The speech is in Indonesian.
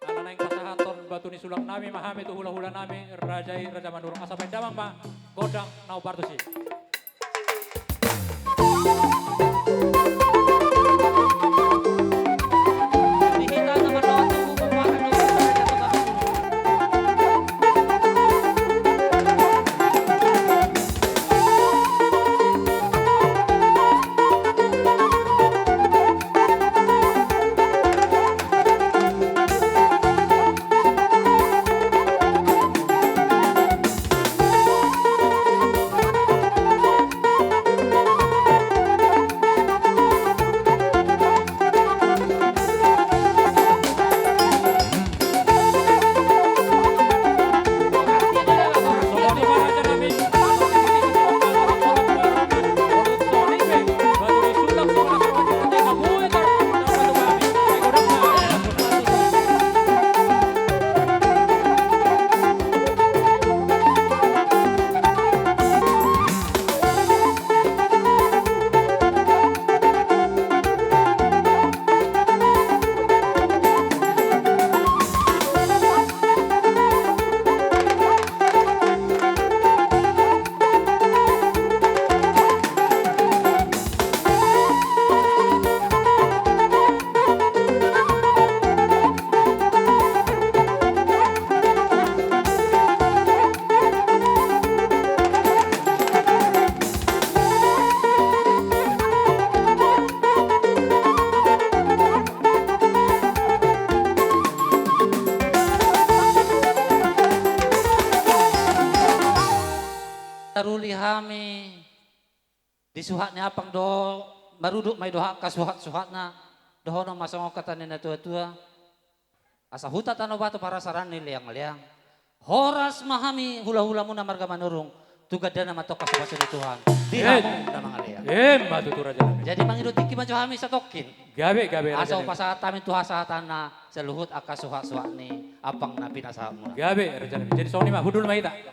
Alana yang pasahaton batu ni sulang nami mahami tu hula-hula nami rajai raja manurung asa pendamang ma godang nau bartusi. Dihita naman daw ang tubo pagwakan ng raja pagkakas. Somoni ma raja nami atau ikuti sesuatu orang orang orang soni be batu ni sulang semua raja raja kamu itu nau batu kami godang ma. Taruli hami disuhat ni apang do maruduk may doha ka suhat na doho no masong katan ni tua-tua asa huta tano batu para saran ni liang-liang horas mahami hula-hula mo na marga manurung tugad na matok ka sa Tuhan dihamong na mga liang Batu tu raja nami. jadi mangirutiki majo hami sa tokin Gabe gabe raja asa nami. upasatan tuha sahatan na sa luhut aka suhat-suhat ni apang na pinasaham mo na Gabe raja nami. Jadi soni ma hudul ma ita.